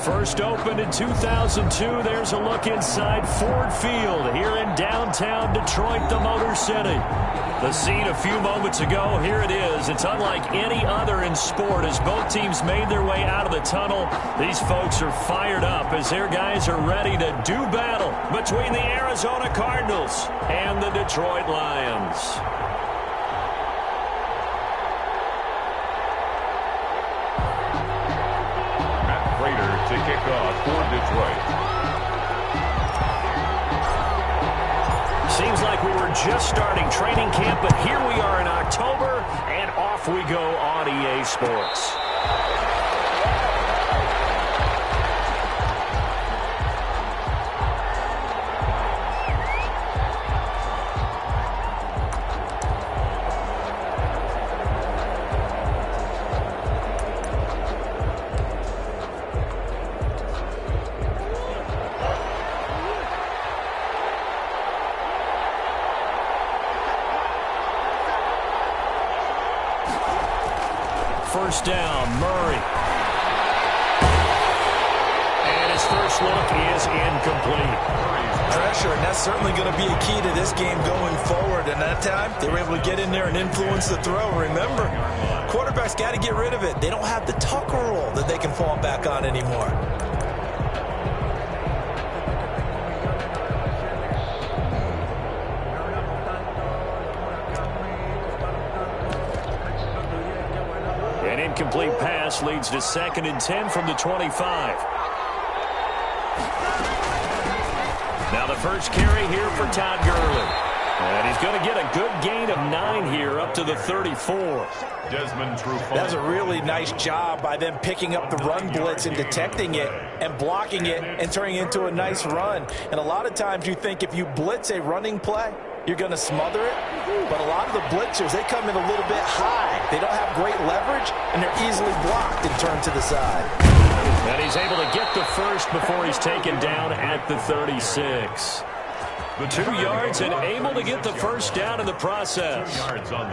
First opened in 2002. There's a look inside Ford Field here in downtown Detroit, the Motor City. The scene a few moments ago, here it is. It's unlike any other in sport as both teams made their way out of the tunnel. These folks are fired up as their guys are ready to do battle between the Arizona Cardinals and the Detroit Lions. To kick off for Detroit. Seems like we were just starting training camp, but here we are in October, and off we go on EA Sports. First down, Murray. And his first look is incomplete. Pressure, and that's certainly going to be a key to this game going forward. And that time, they were able to get in there and influence the throw. Remember, quarterbacks got to get rid of it. They don't have the tucker roll that they can fall back on anymore. Incomplete pass leads to 2nd and 10 from the 25. Now the first carry here for Todd Gurley. And he's going to get a good gain of 9 here up to the 34. Desmond Trufant. That's a really nice job by them picking up the run blitz and detecting it and blocking it and turning it into a nice run. And a lot of times you think if you blitz a running play, you're going to smother it. But a lot of the blitzers, they come in a little bit high. They don't have great leverage, and they're easily blocked and turned to the side. And he's able to get the first before he's taken down at the 36. 2 yards and able to get the first down in the process.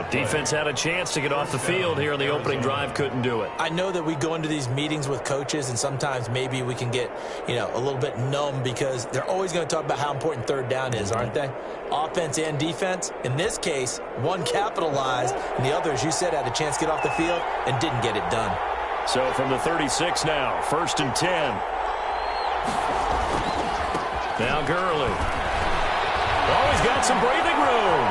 Defense had a chance to get off the field here in the opening drive, couldn't do it. I know that we go into these meetings with coaches, and sometimes maybe we can get, a little bit numb because they're always going to talk about how important third down is, aren't they? Offense and defense. In this case, one capitalized, and the other, as you said, had a chance to get off the field and didn't get it done. So from the 36 now, 1st and 10. Now Gurley. Oh, he's got some breathing room.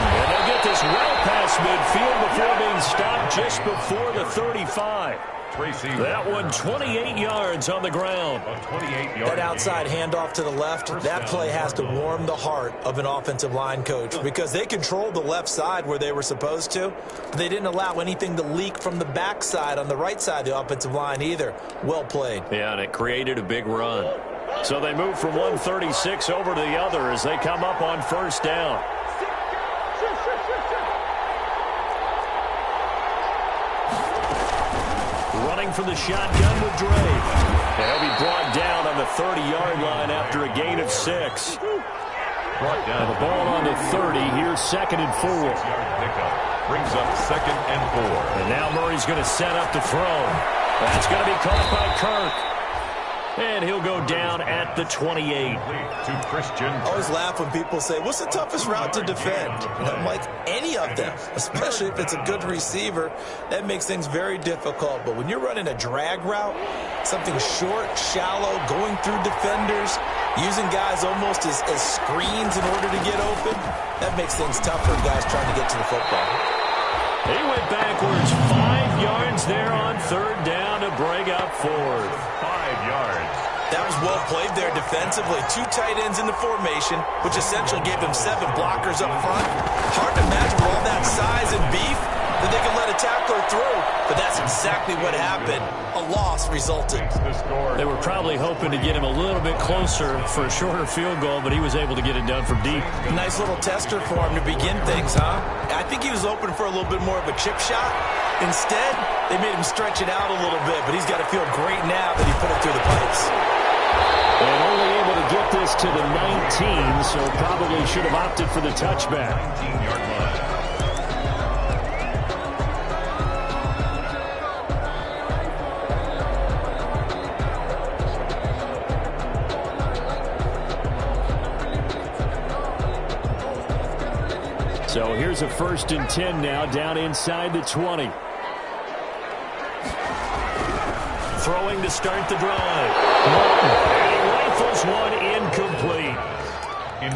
And they'll get this well past midfield before being stopped just before the 35. That one 28 yards on the ground. That outside handoff to the left, that play has to warm the heart of an offensive line coach because they controlled the left side where they were supposed to. They didn't allow anything to leak from the backside on the right side of the offensive line either. Well played. Yeah, and it created a big run. So they move from 136 over to the other as they come up on 1st down. Running for the shotgun with Drake. He'll be brought down on the 30-yard line after a gain of 6. Brought down. And the ball on the 30. Here's 2nd and 4. Brings up 2nd and 4. And now Murray's going to set up to throw. That's going to be caught by Kirk. And he'll go down at the 28. To Christian. I always laugh when people say, what's the toughest route to defend? And I'm like, any of them, especially if it's a good receiver. That makes things very difficult. But when you're running a drag route, something short, shallow, going through defenders, using guys almost as screens in order to get open, that makes things tough for guys trying to get to the football. He went backwards 5 yards there on 3rd down to bring up 4th. 5 yards. That was well played there defensively. 2 tight ends in the formation, which essentially gave them 7 blockers up front. Hard to imagine with all that size and beef that they could let a tackler through. But that's exactly what happened. A loss resulted. They were probably hoping to get him a little bit closer for a shorter field goal, but he was able to get it done from deep. Nice little tester for him to begin things, huh? I think he was open for a little bit more of a chip shot. Instead, they made him stretch it out a little bit, but he's got to feel great now that he put it through the pipes. And only able to get this to the 19, so probably should have opted for the touchback. 19-yard line. So here's a 1st and 10 now, down inside the 20. Throwing to start the drive. And he rifles one incomplete.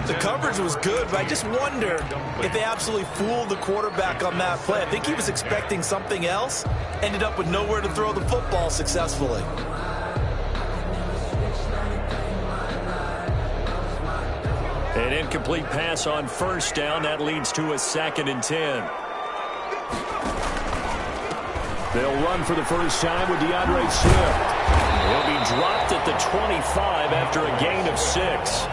The coverage was good, but I just wonder if they absolutely fooled the quarterback on that play. I think he was expecting something else, ended up with nowhere to throw the football successfully. An incomplete pass on 1st down. That leads to a 2nd and 10. They'll run for the first time with DeAndre Swift. He'll be dropped at the 25 after a gain of 6.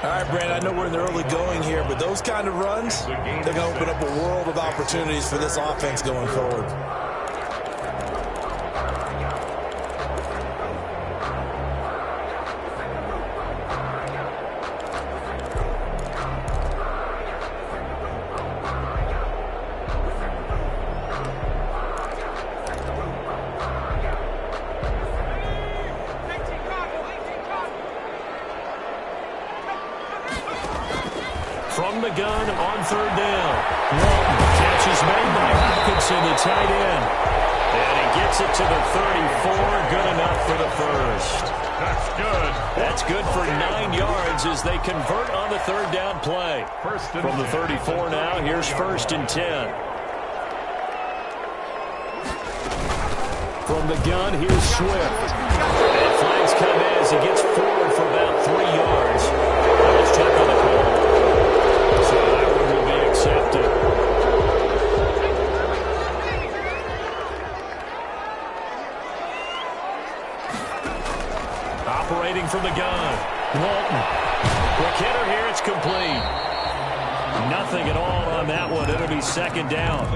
All right, Brandon, I know we're in the early going here, but those kind of runs, they're going to open up a world of opportunities for this offense going forward. From the gun on 3rd down. Walton, catch is made by Hopkinson, the tight end. And he gets it to the 34. Good enough for the 1st. That's good. That's good for 9 yards as they convert on the 3rd down play. From the 34 now, here's 1st and 10. From the gun, here's Swift. And flags come in as he gets forward for about 3 yards. Let's check on the call. So that one will be accepted. Operating from the gun. Walton. Quick hitter here. It's complete. Nothing at all on that one. It'll be 2nd down.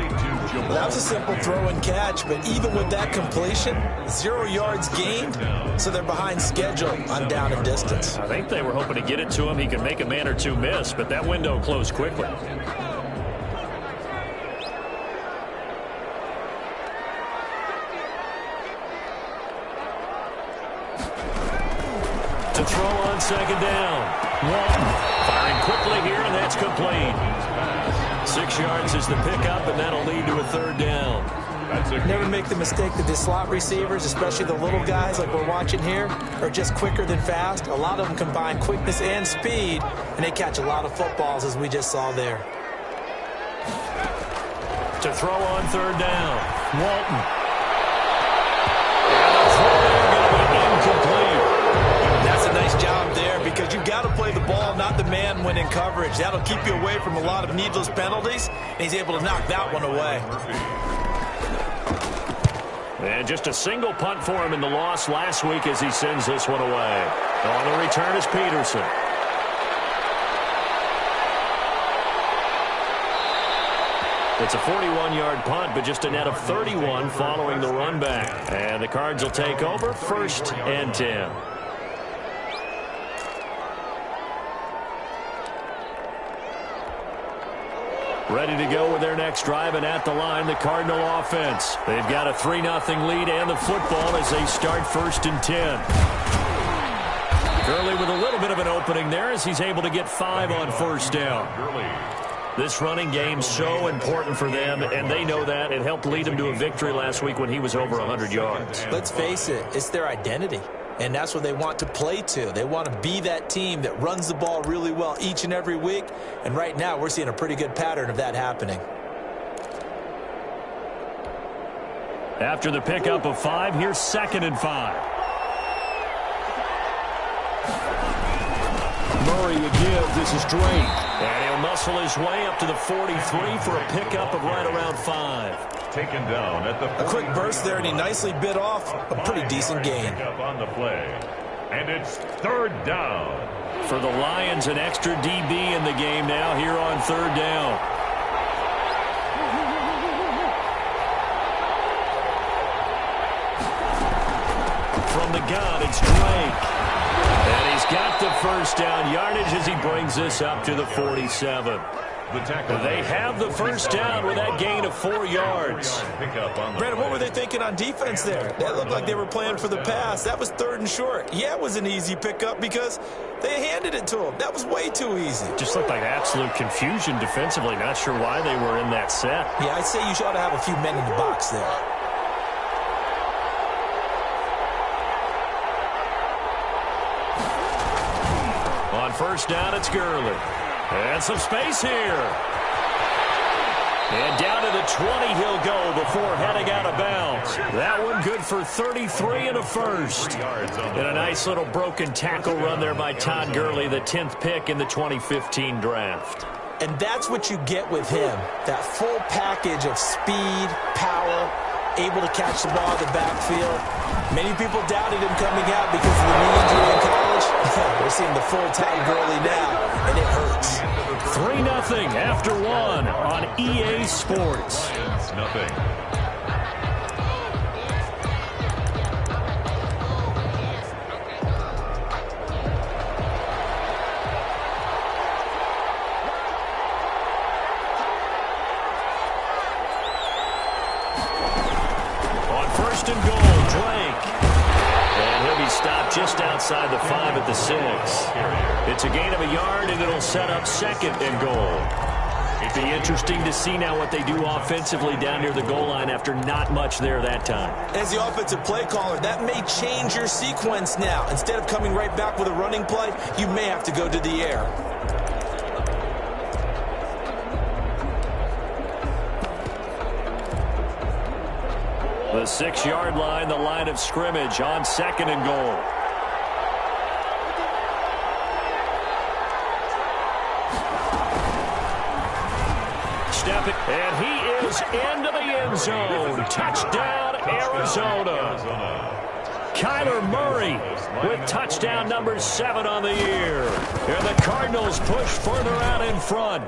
Well, that was a simple throw and catch, but even with that completion, 0 yards gained, so they're behind schedule on down and distance. I think they were hoping to get it to him. He could make a man or two miss, but that window closed quickly. To throw on 2nd down. Walton firing quickly here, and that's complete. 6 yards is the pickup, and that'll lead to a 3rd down. Never make the mistake that the slot receivers, especially the little guys like we're watching here, are just quicker than fast. A lot of them combine quickness and speed, and they catch a lot of footballs, as we just saw there. To throw on 3rd down. Walton. And the throw there going to be incomplete. That's a nice job there because you've got to play the ball, not the man when in coverage. That'll keep you away from a lot of needless penalties, and he's able to knock that one away. And just a single punt for him in the loss last week as he sends this one away. On the return is Peterson. It's a 41-yard punt, but just a net of 31 following the run back. And the Cards will take over 1st and 10. Ready to go with their next drive, and at the line, the Cardinal offense. They've got a 3-0 lead and the football as they start 1st and 10. Gurley with a little bit of an opening there as he's able to get 5 on 1st down. This running game's so important for them, and they know that. It helped lead them to a victory last week when he was over 100 yards. Let's face it, it's their identity. And that's what they want to play to. They want to be that team that runs the ball really well each and every week. And right now, we're seeing a pretty good pattern of that happening. After the pickup of 5, here's 2nd and 5. Murray again. This is Drake. And he'll muscle his way up to the 43 for a pickup of right around 5. Taken down at the a quick burst there, and he nicely bit off a pretty decent gain. On the play. And it's 3rd down. For the Lions, an extra DB in the game now here on 3rd down. From the gun, it's Drake. And he's got the 1st down yardage as he brings this up to the 47. The tackle. They have the first down with that gain of 4 yards. Brandon, what were they thinking on defense there? That looked like they were playing for the pass. That was 3rd and short. Yeah, it was an easy pickup because they handed it to them. That was way too easy. Just looked like absolute confusion defensively. Not sure why they were in that set. Yeah, I'd say you ought to have a few men in the box there. On first down, it's Gurley. And some space here. And down to the 20 he'll go before heading out of bounds. That one good for 33 and a first. And a nice little broken tackle run there by Todd Gurley, the 10th pick in the 2015 draft. And that's what you get with him. That full package of speed, power, able to catch the ball in the backfield. Many people doubted him coming out because of the knee injury in college. We're seeing the full Todd Gurley now, and it hurts. 3-0 after 1 on EA Sports. It's nothing. On first and goal, Drake. And he'll be stopped just outside the 5 at the 6. It's a gain of a yard, and it'll set up 2nd and goal. It'd be interesting to see now what they do offensively down near the goal line after not much there that time. As the offensive play caller, that may change your sequence now. Instead of coming right back with a running play, you may have to go to the air. The 6-yard line, the line of scrimmage on 2nd and goal. Stepping, and he is into the end zone. Touchdown, Arizona. Kyler Murray with touchdown number 7 on the year. And the Cardinals push further out in front.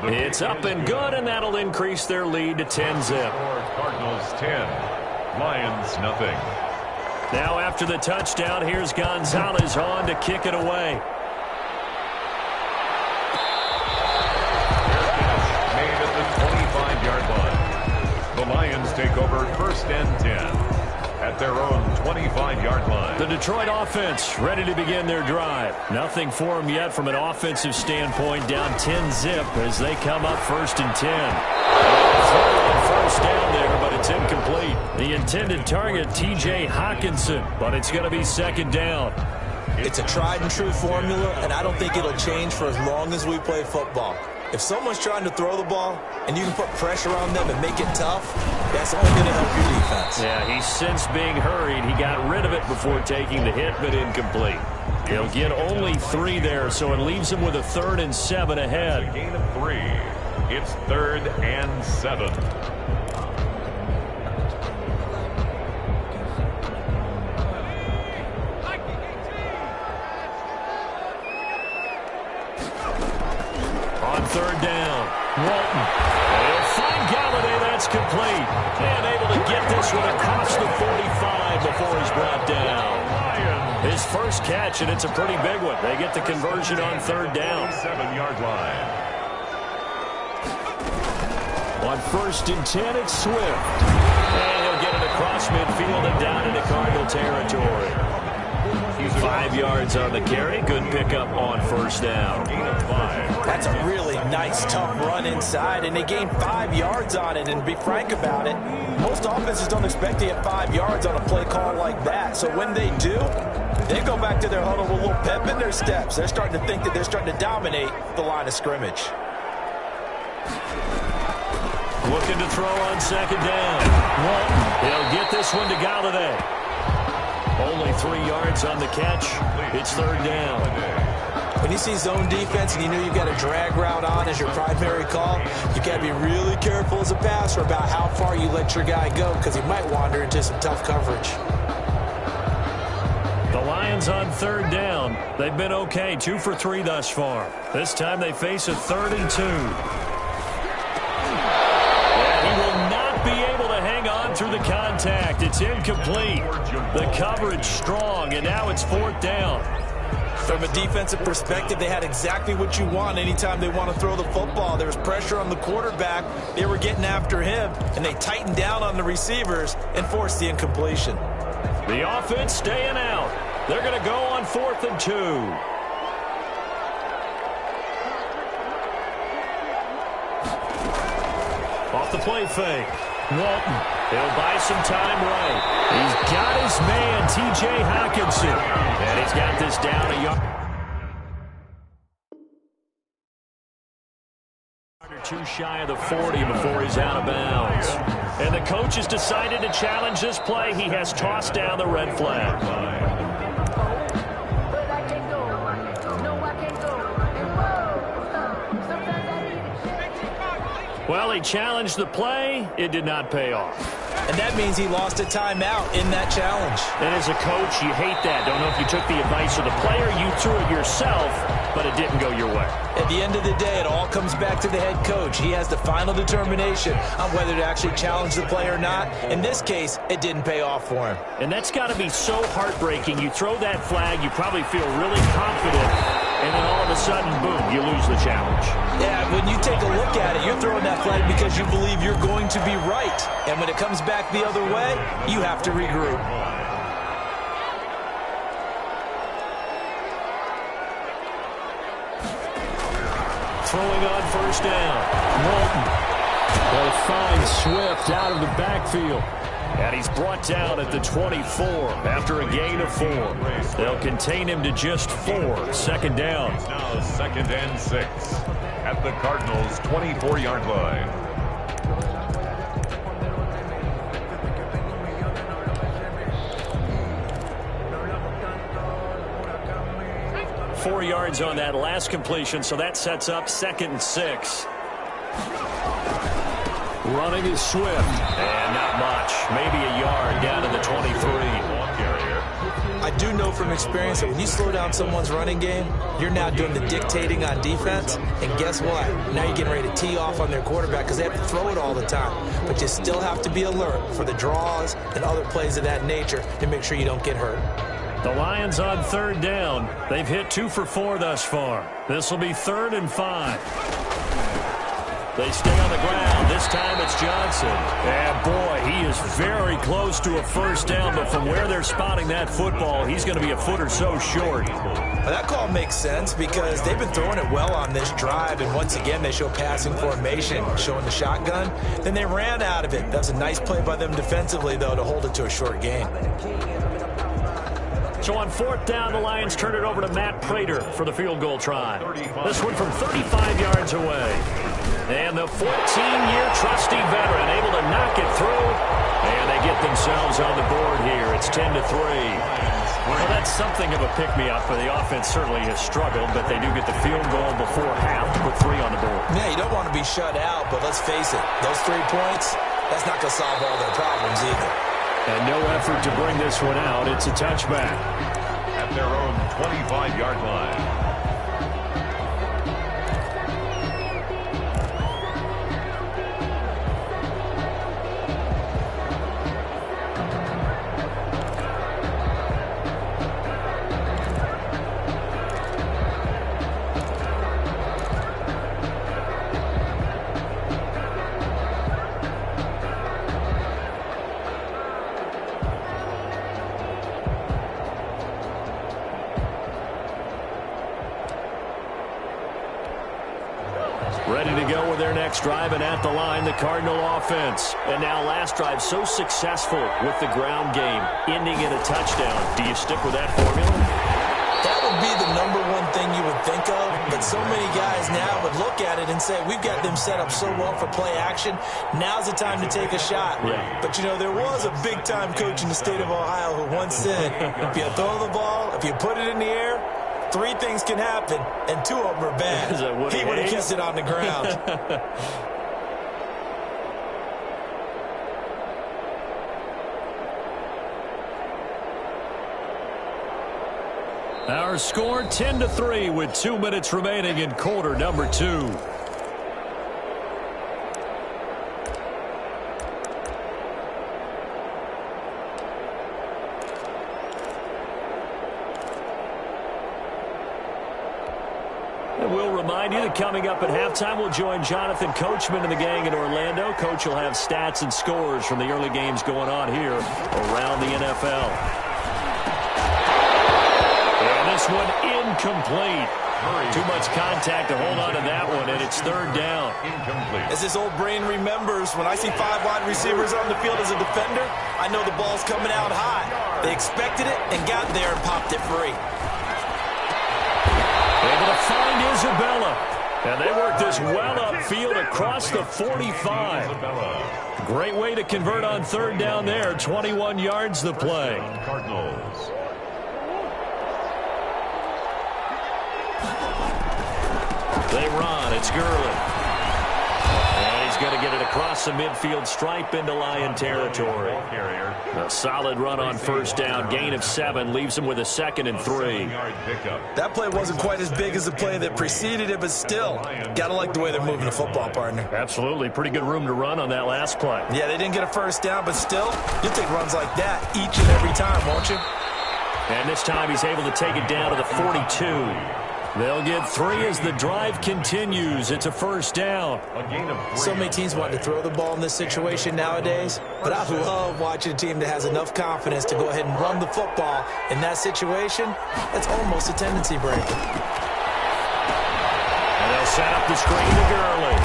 It's up and good, and that'll increase their lead to 10-zip. Cardinals 10, Lions nothing. Now after the touchdown, here's Gonzalez on to kick it away. Made at the 25-yard line. The Lions take over 1st and 10 at their own 25-yard line. The Detroit offense ready to begin their drive. Nothing for them yet from an offensive standpoint, down 10-zip as they come up 1st and 10. First down there, but it's incomplete. The intended target, T.J. Hockenson, but it's going to be 2nd down. It's a tried-and-true formula, and I don't think it'll change for as long as we play football. If someone's trying to throw the ball and you can put pressure on them and make it tough, that's only going to help your defense. Yeah, he's since being hurried. He got rid of it before taking the hit, but incomplete. He'll get only 3 there, so it leaves him with a 3rd and 7 ahead. A gain of 3. It's 3rd and 7. On 3rd down, Walton. They'll find Galladay. That's complete. And able to get this one across the 45 before he's brought down. His first catch, and it's a pretty big one. They get the conversion on 3rd down. 7-yard line. On 1st and 10, it's Swift. And he'll get it across midfield and down into Cardinal territory. 5 yards on the carry. Good pickup on 1st down. Gain of 5. That's a really nice, tough run inside, and they gained 5 yards on it. And to be frank about it, most offenses don't expect to get 5 yards on a play call like that. So when they do, they go back to their huddle with a little pep in their steps. They're starting to think that they're starting to dominate the line of scrimmage. Looking to throw on 2nd down. Walton. He'll get this one to Galladay. Only 3 yards on the catch. It's 3rd down. When you see zone defense and you know you've got a drag route on as your primary call, you got to be really careful as a passer about how far you let your guy go because he might wander into some tough coverage. The Lions on 3rd down. They've been okay, 2 for 3 thus far. This time they face a 3rd and 2. And he will not be able to hang on through the contact. It's incomplete. The coverage strong, and now it's 4th down. From a defensive perspective, they had exactly what you want anytime they want to throw the football. There was pressure on the quarterback. They were getting after him, and they tightened down on the receivers and forced the incompletion. The offense staying out. They're going to go on 4th and 2. Off the play fake. Walton. He'll buy some time right. He's got his man, T.J. Hockenson. And he's got this down a yard or two shy of the 40 before he's out of bounds. And the coach has decided to challenge this play. He has tossed down the red flag. Well, he challenged the play. It did not pay off. And that means he lost a timeout in that challenge. And as a coach, you hate that. Don't know if you took the advice of the player. You threw it yourself, but it didn't go your way. At the end of the day, it all comes back to the head coach. He has the final determination on whether to actually challenge the play or not. In this case, it didn't pay off for him. And that's got to be so heartbreaking. You throw that flag, you probably feel really confident, and then all of a sudden, boom, you lose the challenge. Yeah, when you take a look at it, you're throwing that flag because you believe you're going to be right. And when it comes back the other way, you have to regroup. Throwing on 1st down. Walton. They find Swift out of the backfield. And he's brought down at the 24 after a gain of 4. They'll contain him to just 4. 2nd down. It's now 2nd and 6 at the Cardinals' 24-yard line. Four yards on that last completion, so that sets up 2nd and 6. Running is Swift. And not much. Maybe a yard down to the 23. I do know from experience that when you slow down someone's running game, you're now doing the dictating on defense. And guess what? Now you're getting ready to tee off on their quarterback because they have to throw it all the time. But you still have to be alert for the draws and other plays of that nature to make sure you don't get hurt. The Lions on 3rd down. They've hit 2 for 4 thus far. This will be 3rd and 5. They stay on the ground. This time it's Johnson. And boy, he is very close to a 1st down, but from where they're spotting that football, he's going to be a foot or so short. Well, that call makes sense because they've been throwing it well on this drive, and once again they show passing formation, showing the shotgun. Then they ran out of it. That's a nice play by them defensively, though, to hold it to a short gain. So on 4th down, the Lions turn it over to Matt Prater for the field goal try. This one from 35 yards away. And the 14-year trusty veteran able to knock it through. And they get themselves on the board here. It's 10-3. Well, that's something of a pick-me-up, for the offense certainly has struggled, but they do get the field goal before half to put 3 on the board. Yeah, you don't want to be shut out, but let's face it, those 3 points, that's not going to solve all their problems either. And no effort to bring this one out. It's a touchback. At their own 25-yard line. Ready to go with their next drive, and at the line, the Cardinal offense. And now last drive so successful with the ground game, ending in a touchdown. Do you stick with that formula? That would be the #1 thing you would think of, but so many guys now would look at it and say, we've got them set up so well for play action, now's the time to take a shot. Yeah. But, you know, there was a big-time coach in the state of Ohio who once said, if you throw the ball, if you put it in the air, 3 things can happen, and 2 of them are bad. He would have kept it on the ground. Our score 10-3 with 2 minutes remaining in quarter number 2. And we'll remind you that coming up at halftime, we'll join Jonathan Coachman and the gang in Orlando. Coach will have stats and scores from the early games going on here around the NFL. And this one incomplete. Too much contact to hold on to that one, and it's third down. Incomplete. As his old brain remembers, when I see 5 wide receivers on the field as a defender, I know the ball's coming out high. They expected it and got there and popped it free. Able to find Isabella. And they work this well upfield across the 45. Great way to convert on third down there. 21 yards the play. Cardinals. They run. It's Gurley. And he's going to get it across the midfield stripe into Lion territory. A solid run on first down. Gain of 7 leaves him with a 2nd and 3. That play wasn't quite as big as the play that preceded it, but still, got to like the way they're moving the football, partner. Absolutely. Pretty good room to run on that last play. Yeah, they didn't get a first down, but still, you'll take runs like that each and every time, won't you? And this time he's able to take it down to the 42. They'll get 3 as the drive continues. It's a first down. So many teams want to throw the ball in this situation nowadays, but I love watching a team that has enough confidence to go ahead and run the football. In that situation, that's almost a tendency breaker. And they'll set up the screen to Gurley.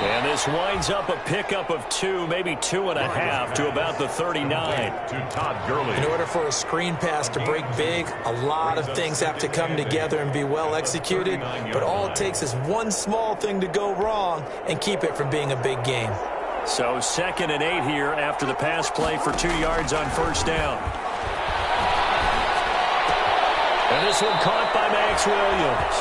And this winds up a pickup of 2, maybe 2.5 to about the 39. To Todd Gurley. In order for a screen pass to break big, a lot of things have to come together and be well executed. But all it takes is one small thing to go wrong and keep it from being a big game. So 2nd and 8 here after the pass play for 2 yards on first down. And this one caught by Max Williams.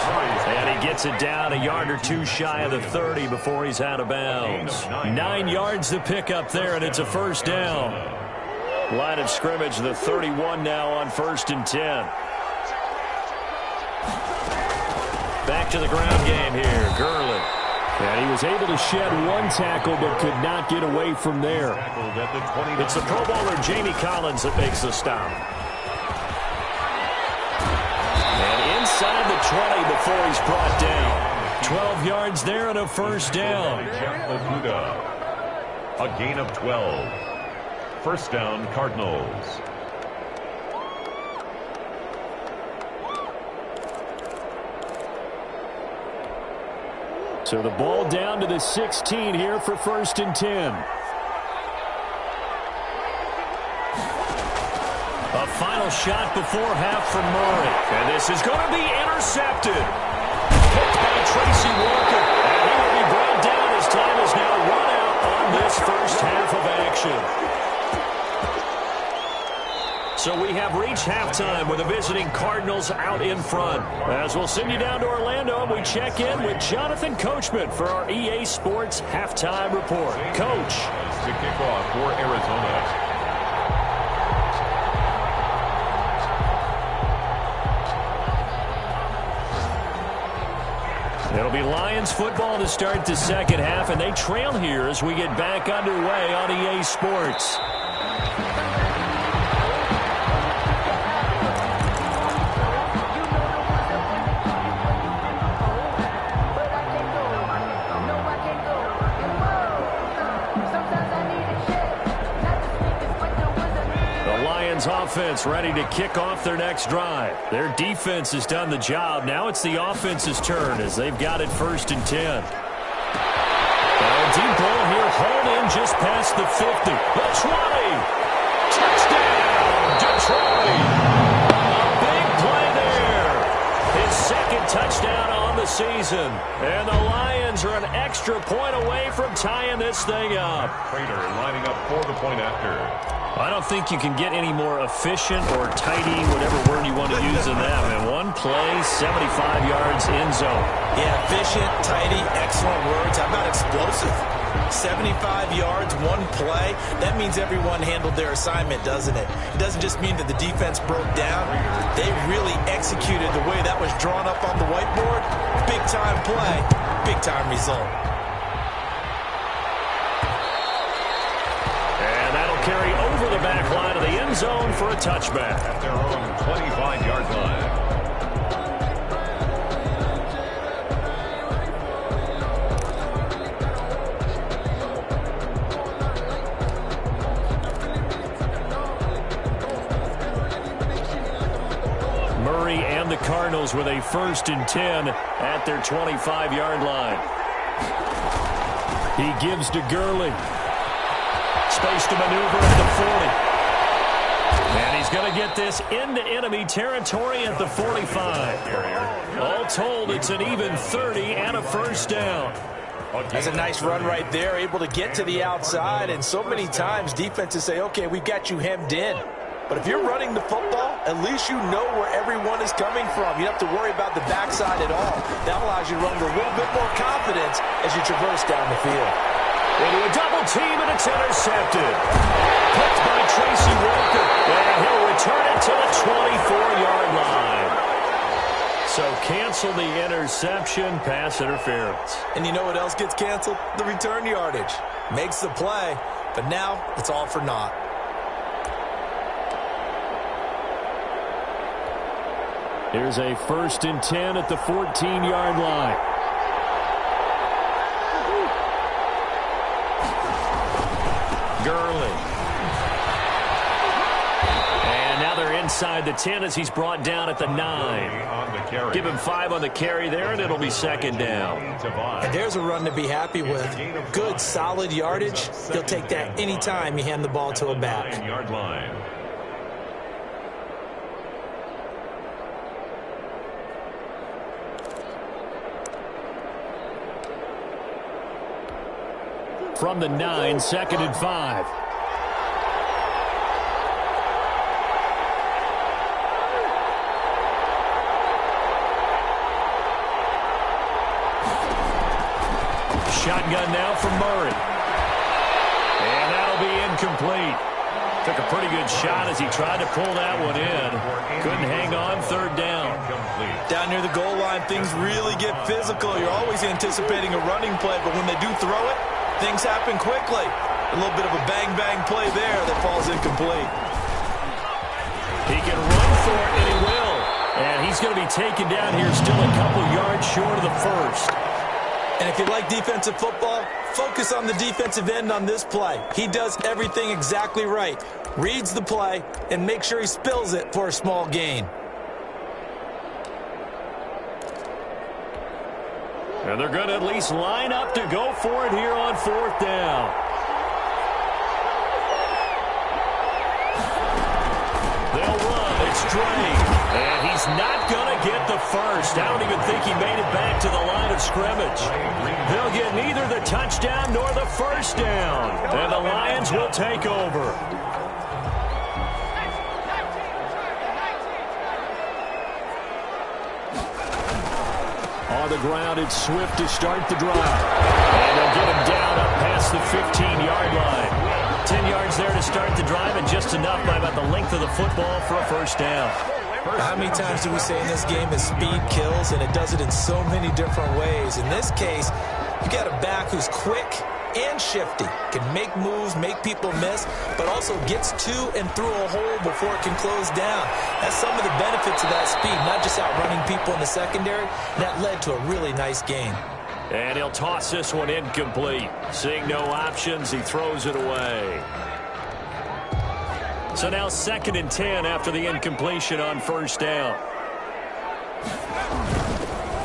And he gets it down a yard or 2 shy of the 30 before he's out of bounds. 9 yards the pickup there, and it's a first down. Line of scrimmage, the 31 now on 1st and 10. Back to the ground game here, Gurley. And he was able to shed 1 tackle but could not get away from there. It's the Pro Bowler Jamie Collins that makes the stop. Inside the 20 before he's brought down. 12 yards there and a first down. A gain of 12. First down, Cardinals. So the ball down to the 16 here for 1st and 10. A final shot before half from Murray. And this is going to be intercepted. Picked by Tracy Walker. And he will be brought down as time is now run out on this first half of action. So we have reached halftime with the visiting Cardinals out in front. As we'll send you down to Orlando, we check in with Jonathan Coachman for our EA Sports Halftime Report. Coach. To kick off for Arizona. It'll be Lions football to start the second half, and they trail here as we get back underway on EA Sports. Offense ready to kick off their next drive. Their defense has done the job. Now it's the offense's turn as they've got it 1st and 10. Deep ball here, hauled in just past the 50. The 20. Touchdown, Detroit. A big play there. His 2nd touchdown on the season. And the Lions are an extra point away from tying this thing up. Prater lining up for the point after. I don't think you can get any more efficient or tidy, whatever word you want to use in that. And 1 play, 75 yards in zone. Yeah, efficient, tidy, excellent words. How about explosive? 75 yards, 1 play. That means everyone handled their assignment, doesn't it? It doesn't just mean that the defense broke down. They really executed the way that was drawn up on the whiteboard. Big-time play, big-time result. Carry over the back line of the end zone for a touchback. At their own 25-yard line. Cardinals with a 1st and 10 at their 25-yard line. He gives to Gurley. Space to maneuver at the 40. And he's going to get this into enemy territory at the 45. All told, it's an even 30 and a 1st down. That's a nice run right there, able to get to the outside. And so many times defenses say, okay, we've got you hemmed in. But if you're running the football, at least you know where everyone is coming from. You don't have to worry about the backside at all. That allows you to run with a little bit more confidence as you traverse down the field. Into a double team, and it's intercepted. Picked by Tracy Walker, and he'll return it to the 24-yard line. So cancel the interception, pass interference. And you know what else gets canceled? The return yardage. Makes the play, but now it's all for naught. Here's a 1st and 10 at the 14-yard line. Gurley. And now they're inside the 10 as he's brought down at the 9. Give him 5 on the carry there, and it'll be 2nd down. And there's a run to be happy with. Good, solid yardage. He'll take that anytime you hand the ball to a back. From the 9, 2nd and 5. Shotgun now from Murray. And that'll be incomplete. Took a pretty good shot as he tried to pull that one in. Couldn't hang on, 3rd down. Down near the goal line, things really get physical. You're always anticipating a running play, but when they do throw it, things happen quickly. A little bit of a bang-bang play there that falls incomplete. He can run for it, and he will. And he's going to be taken down here still a couple yards short of the 1st. And if you like defensive football, focus on the defensive end on this play. He does everything exactly right. Reads the play and makes sure he spills it for a small gain. And they're going to at least line up to go for it here on 4th down. They'll run. It's Drake. And he's not going to get the 1st. I don't even think he made it back to the line of scrimmage. They'll get neither the touchdown nor the 1st down. And the Lions will take over. On the ground, it's Swift to start the drive. And they'll get him down up past the 15-yard line. 10 yards there to start the drive, and just enough by about the length of the football for a 1st down. How many times do we say in this game that speed kills, and it does it in so many different ways? In this case, you got a back who's quick and shifty, can make moves, make people miss, but also gets to and through a hole before it can close down. That's some of the benefits of that speed, not just outrunning people in the secondary. That led to a really nice gain. And he'll toss this one incomplete. Seeing no options, he throws it away. So now 2nd and 10 after the incompletion on 1st down.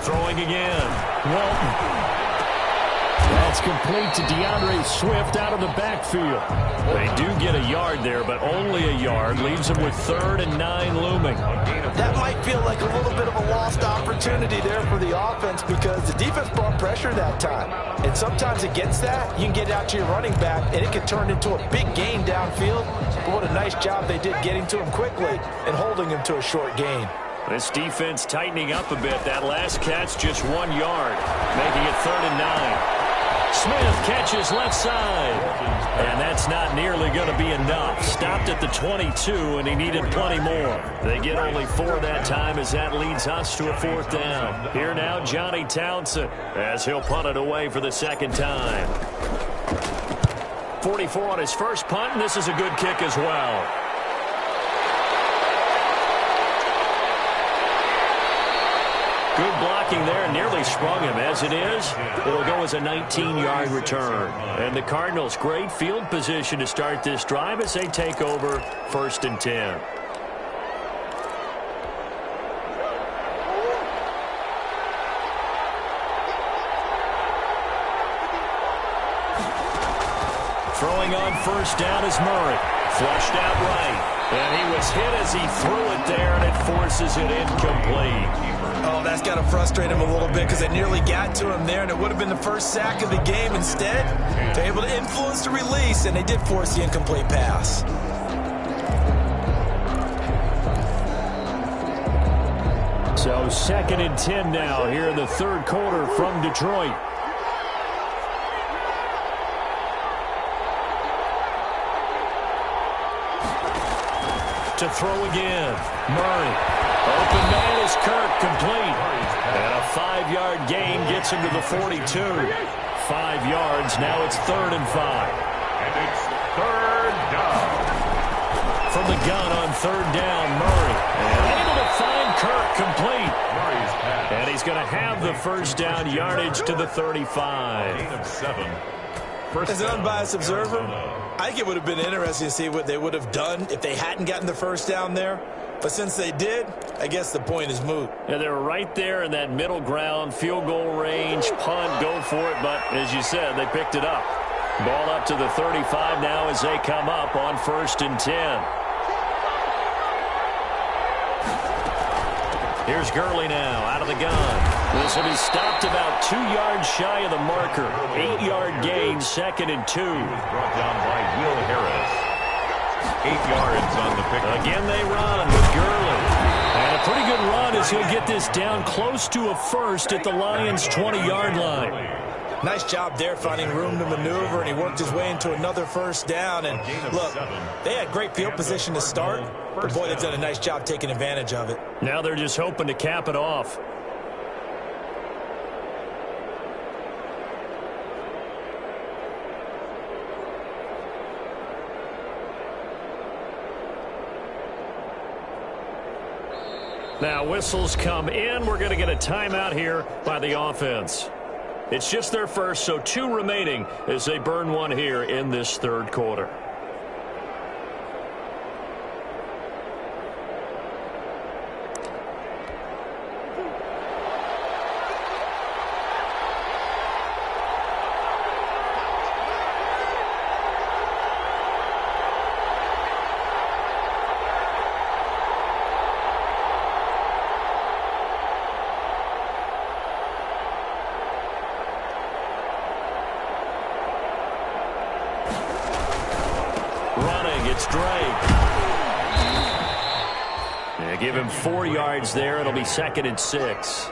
Throwing again. Walton. That's complete to DeAndre Swift out of the backfield. They do get a yard there, but only a yard. Leaves them with 3rd and 9 looming. That might feel like a little bit of a lost opportunity there for the offense because the defense brought pressure that time. And sometimes against that, you can get out to your running back, and it can turn into a big gain downfield. But what a nice job they did getting to him quickly and holding him to a short gain. This defense tightening up a bit. That last catch, just 1 yard, making it 3rd and 9. Smith catches left side. And that's not nearly going to be enough. Stopped at the 22, and he needed plenty more. They get only 4 that time as that leads us to a 4th down. Here now, Johnny Townsend, as he'll punt it away for the 2nd time. 44 on his first punt, and this is a good kick as well. Good blocking there, nearly sprung him. As it is, it'll go as a 19-yard return. And the Cardinals, great field position to start this drive as they take over 1st and 10. Throwing on first down is Murray. Flushed out right. And he was hit as he threw it there, and it forces it incomplete. Oh, that's got to frustrate him a little bit because it nearly got to him there, and it would have been the first sack of the game. Instead, they're able to influence the release, and they did force the incomplete pass. So 2nd and 10 now here in the third quarter from Detroit. To throw again. Murray. Open man is Kirk, complete. And a 5-yard gain gets him to the 42. 5 yards, now it's 3rd and 5. And it's 3rd down. From the gun on 3rd down, Murray. And able to find Kirk, complete. Murray's pass. And he's going to have the first down yardage to the 35. Gain of 7. As an unbiased observer, I think it would have been interesting to see what they would have done if they hadn't gotten the first down there. But since they did, I guess the point is moot. Yeah, they're right there in that middle ground, field goal range, punt, go for it. But as you said, they picked it up. Ball up to the 35 now as they come up on 1st and 10. Here's Gurley now out of the gun. This will be stopped about 2 yards shy of the marker. 8-yard gain, 2nd and 2. He was brought down by Will Harris. 8 yards on the pick. Again they run with Gurley. And a pretty good run as he'll get this down close to a first at the Lions' 20-yard line. Nice job there finding room to maneuver, and he worked his way into another first down. And look, they had great field position to start, but boy, they've done a nice job taking advantage of it. Now they're just hoping to cap it off. Now whistles come in. We're going to get a timeout here by the offense. It's just their first, so 2 remaining as they burn one here in this third quarter. It's Drake. Yeah, give him 4 yards there. It'll be 2nd and 6.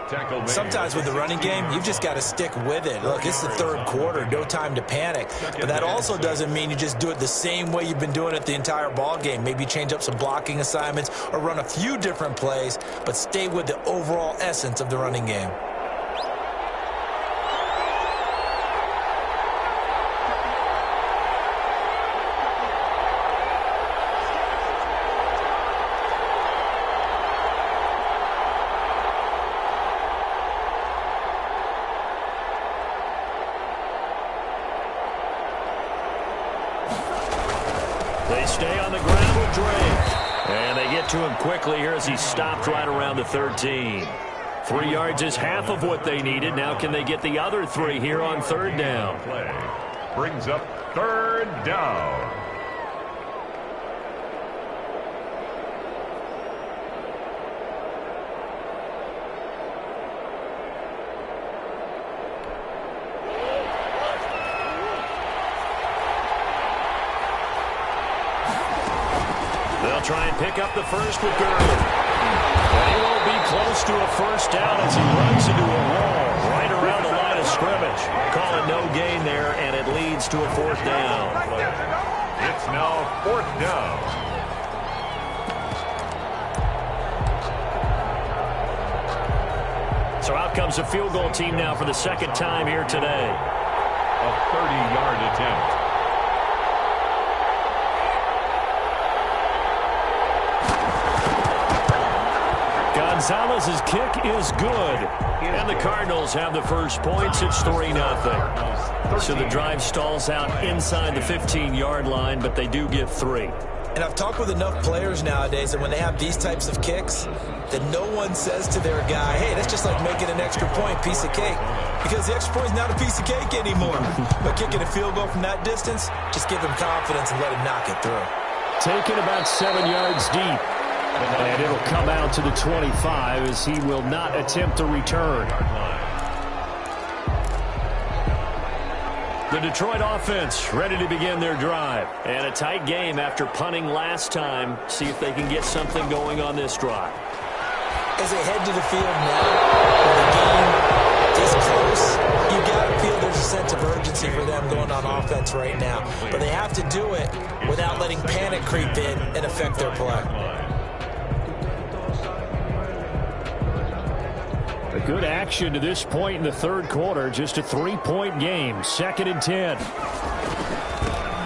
Sometimes with the running game, you've just got to stick with it. Look, it's the third quarter. No time to panic. But that also doesn't mean you just do it the same way you've been doing it the entire ball game. Maybe change up some blocking assignments or run a few different plays, but stay with the overall essence of the running game. They stay on the ground with Drake. And they get to him quickly here as he stopped right around the 13. 3 yards is half of what they needed. Now can they get the other 3 here on 3rd down? Brings up 3rd down. They'll try and pick up the first with Gurley. And he won't be close to a first down as he runs into a wall right around the line of scrimmage. Calling no gain there, and it leads to a 4th down. It's now 4th down. So out comes a field goal team now for the 2nd time here today. A 30-yard attempt. Gonzalez's kick is good. And the Cardinals have the first points. It's 3-0. So the drive stalls out inside the 15-yard line, but they do get 3. And I've talked with enough players nowadays that when they have these types of kicks, that no one says to their guy, hey, that's just like making an extra point, piece of cake. Because the extra point is not a piece of cake anymore. But kicking a field goal from that distance, just give him confidence and let him knock it through. Taken about 7 yards deep. And it'll come out to the 25 as he will not attempt to return. The Detroit offense ready to begin their drive. And a tight game after punting last time. See if they can get something going on this drive. As they head to the field now, with the game this close, you got to feel there's a sense of urgency for them going on offense right now. But they have to do it without letting panic creep in and affect their play. A good action to this point in the third quarter. Just a 3-point game. 2nd and 10.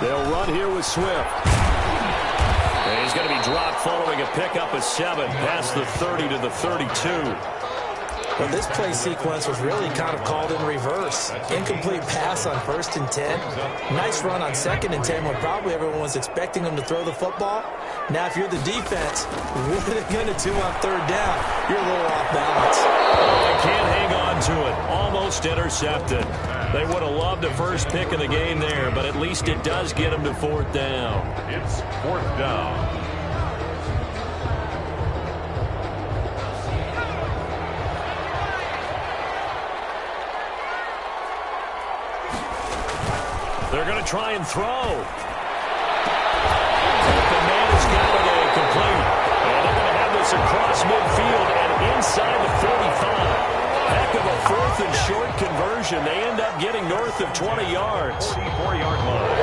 They'll run here with Swift. And he's going to be dropped following a pickup of 7 past the 30 to the 32. Well, this play sequence was really kind of called in reverse. Incomplete pass on 1st and 10. Nice run on 2nd and 10 when probably everyone was expecting them to throw the football. Now, if you're the defense, what are they going to do on 3rd down? You're a little off balance. They can't hang on to it. Almost intercepted. They would have loved the first pick of the game there, but at least it does get them to 4th down. It's 4th down. They're going to try and throw. The man has got it complete. And they're going to have this across midfield and inside the 45. Heck of a 4th and short conversion. They end up getting north of 20 yards. 44-yard line.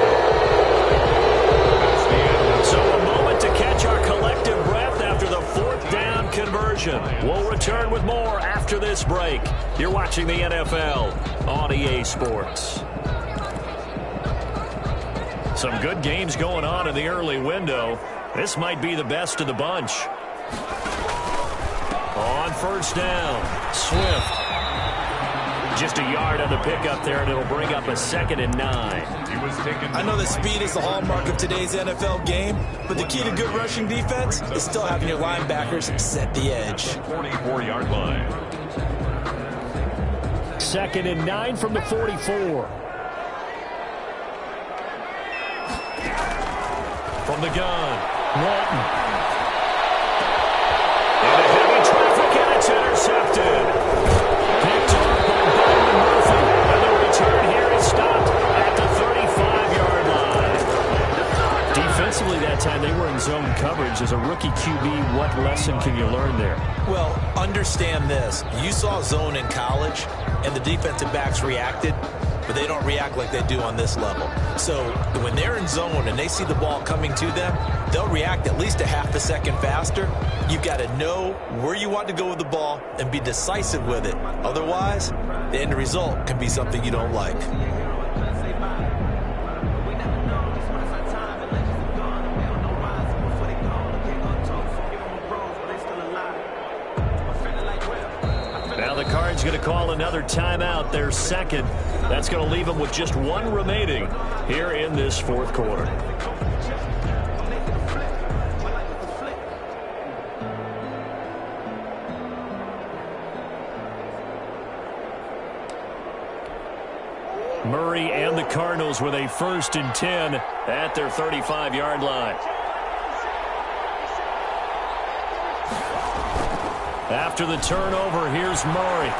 So a moment to catch our collective breath after the 4th down conversion. We'll return with more after this break. You're watching the NFL on EA Sports. Some good games going on in the early window. This might be the best of the bunch. On 1st down, Swift. Just a yard on the pickup there, and it'll bring up a 2nd and 9. He was taken. I know that speed is the hallmark of today's NFL game, but the key to good rushing defense is still having your linebackers set the edge. 44-yard line. 2nd and 9 from the 44. From the gun, Walton. And a heavy traffic, and it's intercepted. Picked off by Byron Murphy. And the return here is stopped at the 35-yard line. Defensively that time, they were in zone coverage. As a rookie QB, what lesson can you learn there? Well, understand this. You saw zone in college, and the defensive backs reacted, but they don't react like they do on this level. So when they're in zone and they see the ball coming to them, they'll react at least a half a second faster. You've got to know where you want to go with the ball and be decisive with it. Otherwise, the end result can be something you don't like. Now the Cards going to call another timeout, their 2nd. That's going to leave them with just 1 remaining here in this 4th quarter. Murray and the Cardinals with a 1st and 10 at their 35-yard line. After the turnover, here's Murray.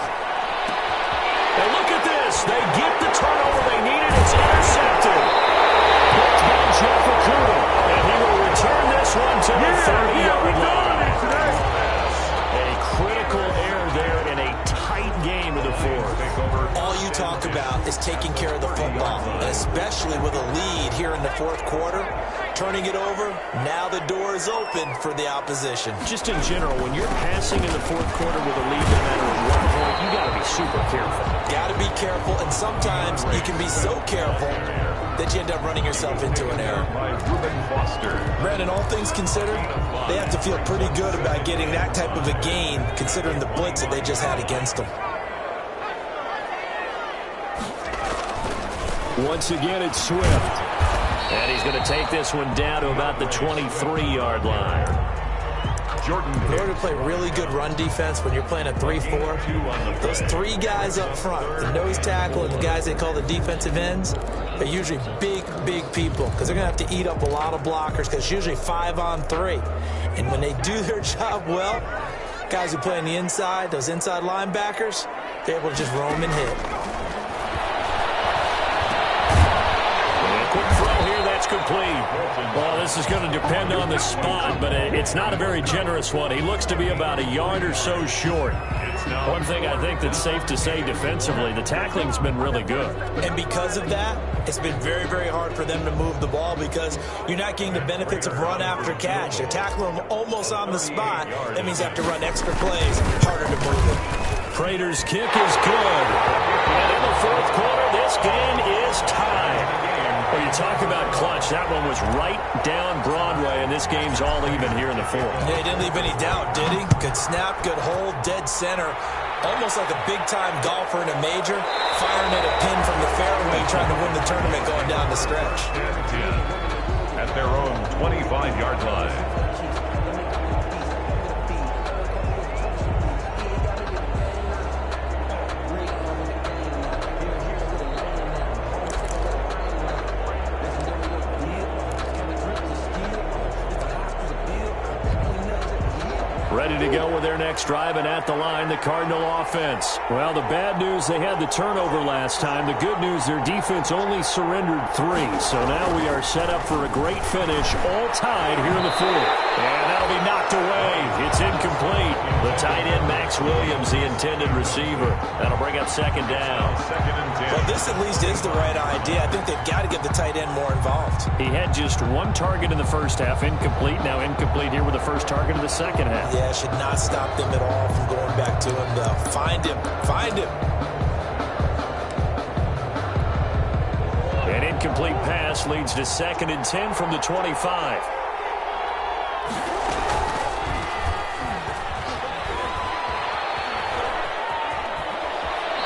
And look at this. They get the turnover they needed. It's intercepted. Picked by Jeff Okuda. And he will return this one to the 30-yard line. A critical error there in a tight game of the 4th. All you talk about is taking care of the football, and especially with a lead here in the 4th quarter. Turning it over, now the door is open for the opposition. Just in general, when you're passing in the 4th quarter with a lead no matter what point, you got to be super careful. Got to be careful, and sometimes you can be so careful that you end up running yourself into an error. Brandon, all things considered, they have to feel pretty good about getting that type of a gain, considering the blitz that they just had against them. Once again, it's Swift. And he's going to take this one down to about the 23-yard line. In order to play really good run defense when you're playing a 3-4, those three guys up front, the nose tackle and the guys they call the defensive ends, are usually big people because they're going to have to eat up a lot of blockers because it's usually 5-on-3. And when they do their job well, guys who play on the inside, those inside linebackers, they're able to just roam and hit. Quick throw here, that's complete. Well, this is going to depend on the spot, but it's not a very generous one. He looks to be about a yard or so short. One thing I think that's safe to say defensively, the tackling's been really good. And because of that, it's been very, very hard for them to move the ball because you're not getting the benefits of run after catch. They're tackling them almost on the spot. That means they have to run extra plays, harder to move it. Prater's kick is good. And in the fourth quarter, this game is tied. Well, you talk about clutch. That one was right down Broadway, and this game's all even here in the fourth. Yeah, he didn't leave any doubt, did he? Good snap, good hold, dead center. Almost like a big-time golfer in a major, firing at a pin from the fairway, trying to win the tournament going down the stretch. At their own 25-yard line. Ready to go with their next drive, and at the line, the Cardinal offense. Well, the bad news, they had the turnover last time. The good news, their defense only surrendered 3. So now we are set up for a great finish, all tied here in the fourth. And that'll be knocked away. It's incomplete. The tight end, Max Williams, the intended receiver. That'll bring up second down. Well, this at least is the right idea. I think they've got to get the tight end more involved. He had just 1 target in the first half, incomplete. Now incomplete here with the first target of the second half. Yeah, should not stop them at all from going back to him, though. Find him. An incomplete pass leads to 2nd and 10 from the 25.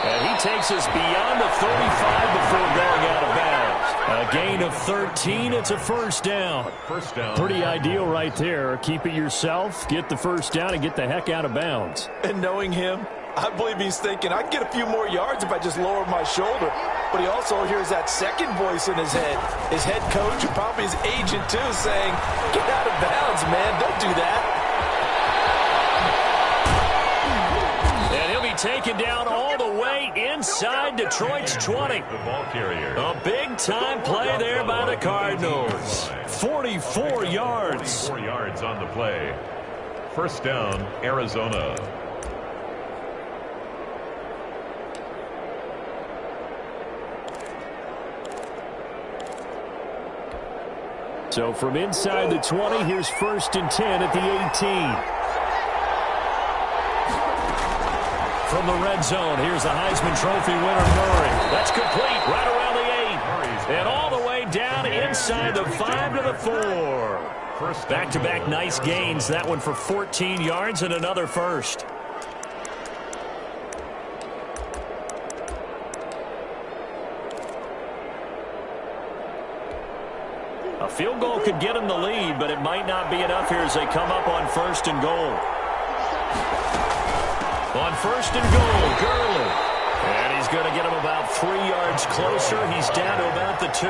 And he takes us beyond the 35 before going out of bounds. A gain of 13. It's a first down. Pretty ideal right there. Keep it yourself, get the first down, and get the heck out of bounds. And knowing him, I believe he's thinking, I can get a few more yards if I just lower my shoulder. But he also hears that second voice in his head. His head coach and probably his agent, too, saying, get out of bounds, man. Don't do that. And he'll be taken down all the way inside Detroit's 20. The ball carrier. A big-time play there by the Cardinals. 44 yards. 44 yards on the play. First down, Arizona. So from inside the 20, here's 1st and 10 at the 18. From the red zone, here's the Heisman Trophy winner, Murray. That's complete right around the 8. And all the way down inside the 5 to the 4. Back-to-back nice gains. That one for 14 yards and another first. A field goal could get them the lead, but it might not be enough here as they come up on 1st and goal. On 1st and goal, Gurley. And he's going to get him about 3 yards closer. He's down to about the 2.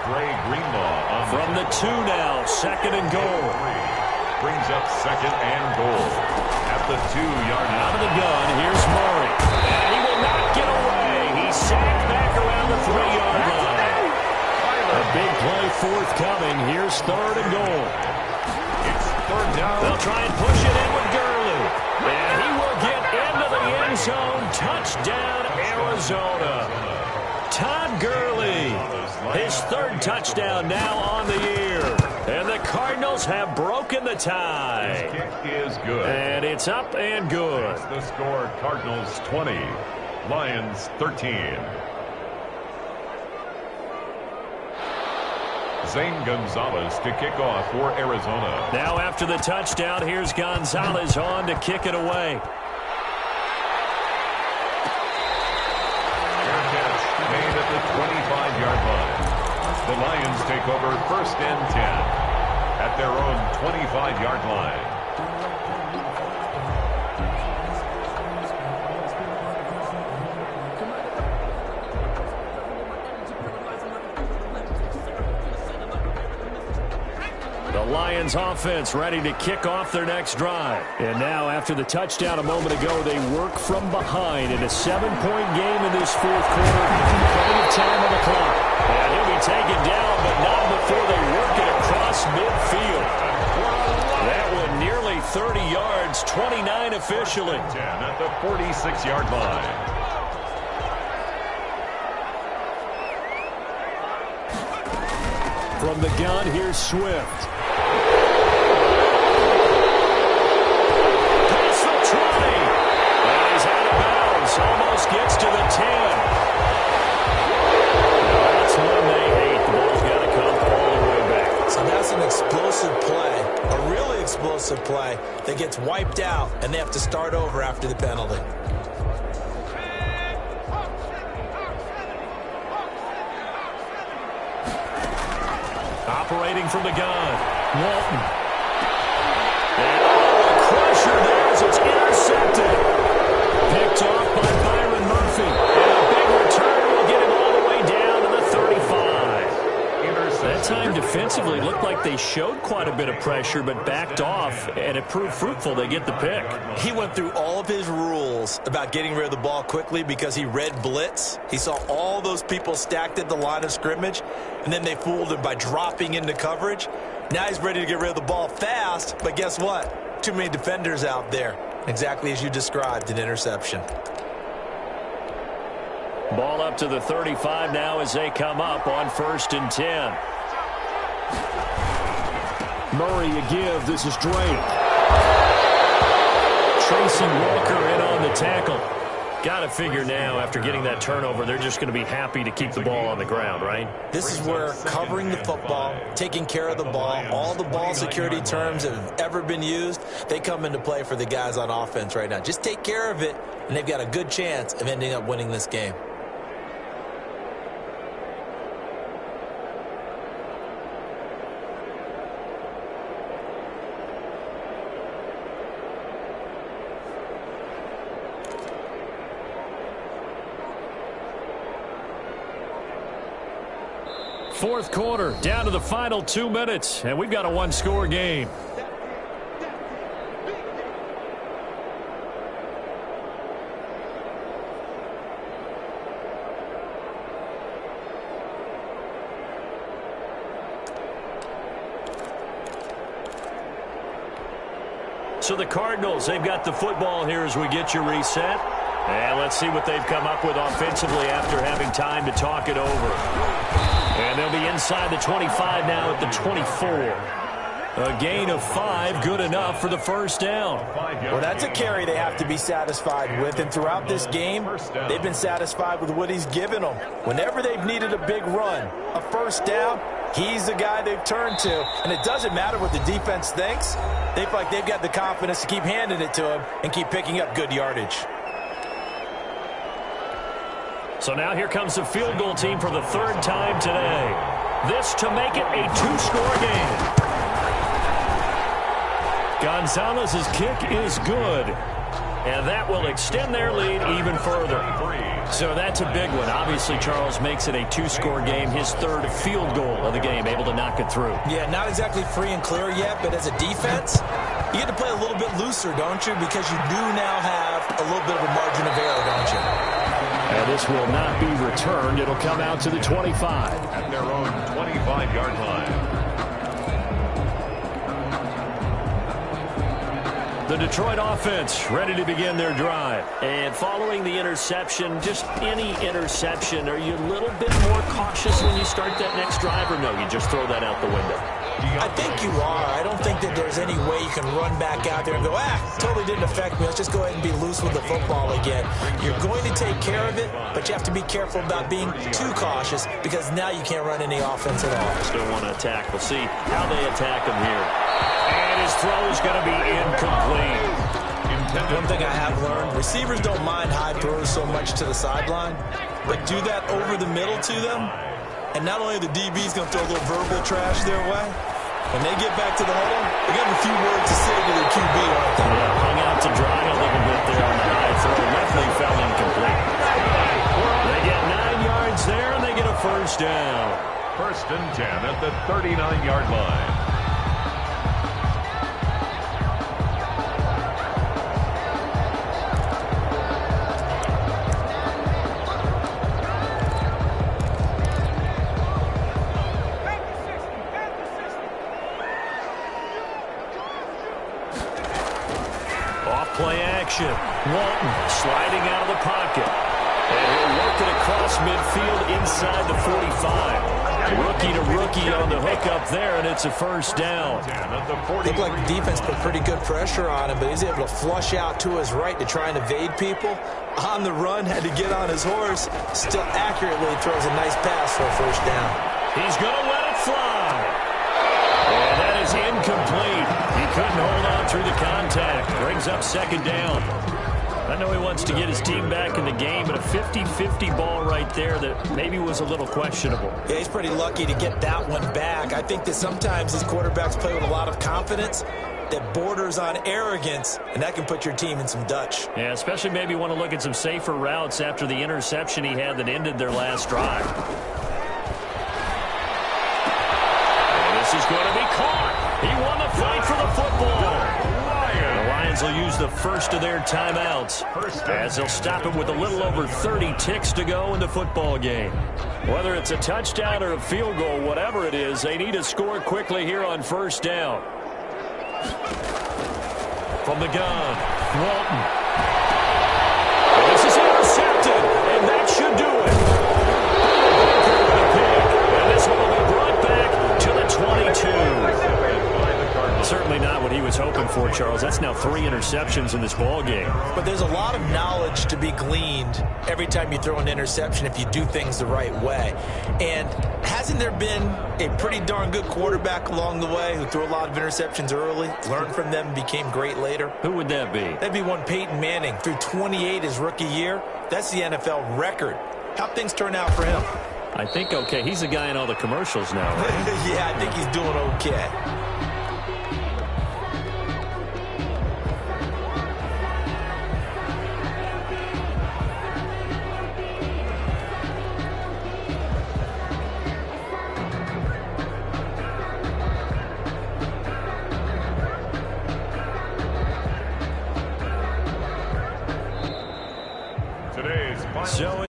Gray Greenlaw on from the 2 now, 2nd and goal. Brings up 2nd and goal. At the 2-yard line. Out of the gun, here's Murray. And he will not get away. He's sacked back around the 3-yard line. A big play forthcoming. Here's 3rd and goal. It's 3rd down. They'll try and push it in with Gurley. And he will get into the end zone. Touchdown, Arizona. Todd Gurley, his 3rd touchdown now on the year. And the Cardinals have broken the tie. His kick is good. And it's up and good. That's the score, Cardinals 20, Lions 13. Zane Gonzalez to kick off for Arizona. Now after the touchdown, here's Gonzalez on to kick it away. Fair catch made at the 25-yard line. The Lions take over 1st and 10 at their own 25-yard line. The Lions offense ready to kick off their next drive. And now, after the touchdown a moment ago, they work from behind in a 7-point game in this fourth quarter. Plenty of time on the clock. And he'll be taken down, but not before they work it across midfield. That one nearly 30 yards, 29 officially. 10 at the 46-yard line. From the gun, here's Swift. Almost gets to the 10. That's one they hate. The ball's got to come all the way back. So that's an explosive play, a really explosive play that gets wiped out, and they have to start over after the penalty. Operating from the gun, Walton. And a crusher there as it's intercepted. Picked off by Byron Murphy. And a big return will get him all the way down to the 35. That time defensively looked like they showed quite a bit of pressure but backed off, and it proved fruitful. They get the pick. He went through all of his rules about getting rid of the ball quickly because he read blitz. He saw all those people stacked at the line of scrimmage, and then they fooled him by dropping into coverage. Now he's ready to get rid of the ball fast, but guess what? Too many defenders out there. Exactly as you described, an interception. Ball up to the 35 now as they come up on 1st and 10. Murray a give. This is Drake. Tracy Walker in on the tackle. Got to figure now, after getting that turnover, they're just going to be happy to keep the ball on the ground, right? This is where covering the football, taking care of the ball, all the ball security terms that have ever been used, they come into play for the guys on offense right now. Just take care of it, and they've got a good chance of ending up winning this game. Fourth quarter, down to the final 2 minutes, and we've got a one-score game. So the Cardinals, they've got the football here as we get you reset. And let's see what they've come up with offensively after having time to talk it over. And they'll be inside the 25 now at the 24. A gain of 5, good enough for the first down. Well, that's a carry they have to be satisfied with. And throughout this game, they've been satisfied with what he's given them. Whenever they've needed a big run, a first down, he's the guy they've turned to. And it doesn't matter what the defense thinks. They feel like they've got the confidence to keep handing it to him and keep picking up good yardage. So now here comes the field goal team for the third time today. This to make it a 2-score game. Gonzalez's kick is good. And that will extend their lead even further. So that's a big one. Obviously, Charles makes it a 2-score game. His third field goal of the game, able to knock it through. Yeah, not exactly free and clear yet, but as a defense, you get to play a little bit looser, don't you? Because you do now have a little bit of a margin of error, don't you? And this will not be returned. It'll come out to the 25. At their own 25-yard line. The Detroit offense ready to begin their drive. And following the interception, just any interception, are you a little bit more cautious when you start that next drive, or no, you just throw that out the window? I think you are. I don't think that there's any way you can run back out there and go, totally didn't affect me. Let's just go ahead and be loose with the football again. You're going to take care of it, but you have to be careful about being too cautious because now you can't run any offense at all. Still want to attack. We'll see how they attack him here. And his throw is going to be incomplete. One thing I have learned, receivers don't mind high throws so much to the sideline, but do that over the middle to them, And not only are the DBs going to throw a little verbal trash their way, when they get back to the huddle, they got a few words to say to their QB, aren't they? Yeah, hung out to dry a little bit there on the high throw. Definitely fell incomplete. They get 9 yards there, and they get a first down. 1st and 10 at the 39-yard line. Play action. Walton sliding out of the pocket. And he'll work it across midfield inside the 45. Rookie to rookie on the hook up there, and it's a first down. Looked like the defense put pretty good pressure on him, but he's able to flush out to his right to try and evade people. On the run, had to get on his horse. Still accurately throws a nice pass for a first down. He's going to let it fly. And that is incomplete. He couldn't hold on through the contact. Brings up 2nd down. I know he wants to get his team back in the game, but a 50-50 ball right there that maybe was a little questionable. Yeah, he's pretty lucky to get that one back. I think that sometimes these quarterbacks play with a lot of confidence that borders on arrogance, and that can put your team in some Dutch. Yeah, especially maybe want to look at some safer routes after the interception he had that ended their last drive. And this is going to be caught. He won the fight for the football. The Lions will use the first of their timeouts as they'll stop it with a little over 30 ticks to go in the football game. Whether it's a touchdown or a field goal, whatever it is, they need to score quickly here on 1st down. From the gun, Walton. And this is intercepted, and that should do it. And this one will be brought back to the 22. Certainly not what he was hoping for, Charles. That's now 3 interceptions in this ball game. But there's a lot of knowledge to be gleaned every time you throw an interception if you do things the right way. And hasn't there been a pretty darn good quarterback along the way who threw a lot of interceptions early, learned from them, became great later? Who would that be? That'd be one Peyton Manning. Threw 28 his rookie year. That's the NFL record. How'd things turn out for him? I think okay. He's the guy in all the commercials now, right? Yeah, I think he's doing okay. Today's final. So